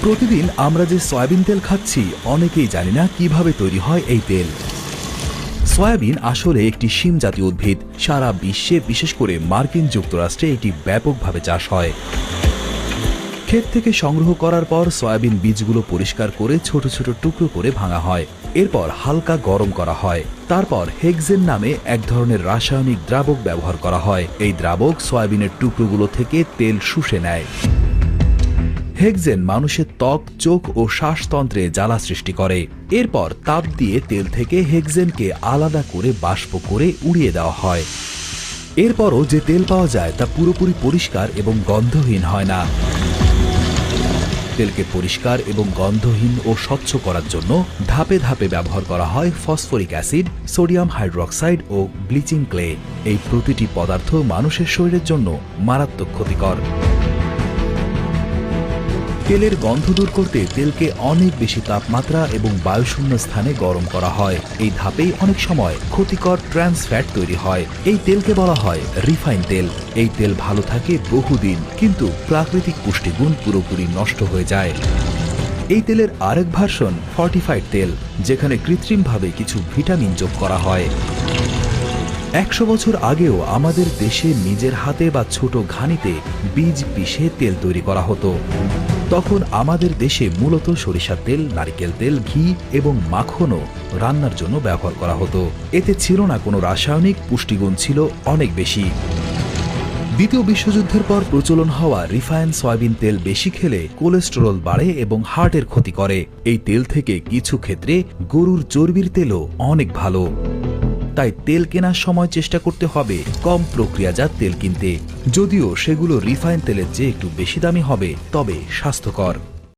প্রতিদিন আমরা যে সয়াবিন তেল খাচ্ছি অনেকেই জানি না কিভাবে তৈরি হয় এই তেল। সয়াবিন আসলে একটি শিম জাতীয় উদ্ভিদ। সারা বিশ্বে, বিশেষ করে মার্কিন যুক্তরাষ্ট্রে এটি ব্যাপকভাবে চাষ হয়। ক্ষেত থেকে সংগ্রহ করার পর সয়াবিন বীজগুলো পরিষ্কার করে ছোট ছোট টুকরো করে ভাঙা হয়। এরপর হালকা গরম করা হয়। তারপর হেক্সেন নামে এক ধরনের রাসায়নিক দ্রাবক ব্যবহার করা হয়। এই দ্রাবক সয়াবিনের টুকরোগুলো থেকে তেল শুষে নেয়। হেক্সেন মানুষের ত্বক, চোখ ও শ্বাসতন্ত্রে জ্বালা সৃষ্টি করে। এরপর তাপ দিয়ে তেল থেকে হেক্সেনকে আলাদা করে বাষ্প করে উড়িয়ে দেওয়া হয়। এরপরও যে তেল পাওয়া যায় তা পুরোপুরি পরিষ্কার এবং গন্ধহীন হয় না। তেলকে পরিষ্কার এবং গন্ধহীন ও স্বচ্ছ করার জন্য ধাপে ধাপে ব্যবহার করা হয় ফসফরিক অ্যাসিড, সোডিয়াম হাইড্রোক্সাইড ও ব্লিচিং ক্লে। এই প্রতিটি পদার্থ মানুষের শরীরের জন্য মারাত্মক ক্ষতিকর। তেলের গন্ধ দূর করতে তেলকে অনেক বেশি তাপমাত্রা এবং বায়ুশূন্য স্থানে গরম করা হয়। এই ধাপেই অনেক সময় ক্ষতিকর ট্রান্স ফ্যাট তৈরি হয়। এই তেলকে বলা হয় রিফাইন তেল। এই তেল ভালো থাকে বহুদিন, কিন্তু প্রাকৃতিক পুষ্টিগুণ পুরোপুরি নষ্ট হয়ে যায়। এই তেলের আরেক ভার্সন ফর্টিফাইড তেল, যেখানে কৃত্রিমভাবে কিছু ভিটামিন যোগ করা হয়। 100 বছর আগেও আমাদের দেশে নিজের হাতে বা ছোট ঘানিতে বীজ পিষে তেল তৈরি করা হতো। তখন আমাদের দেশে মূলত সরিষার তেল, নারিকেল তেল, ঘি এবং মাখনও রান্নার জন্য ব্যবহার করা হতো। এতে ছিল না কোনো রাসায়নিক, পুষ্টিগুণ ছিল অনেক বেশি। দ্বিতীয় বিশ্বযুদ্ধের পর প্রচলন হওয়া রিফাইন সয়াবিন তেল বেশি খেলে কোলেস্টেরল বাড়ে এবং হার্টের ক্ষতি করে। এই তেল থেকে কিছু ক্ষেত্রে গরুর চর্বির তেলও অনেক ভালো। তাই তেল কেনার সময় চেষ্টা করতে হবে কম প্রক্রিয়াজাত তেল কিনতে, যদিও সেগুলো রিফাইন তেলের চেয়ে একটু বেশি দামি হবে, তবে স্বাস্থ্যকর।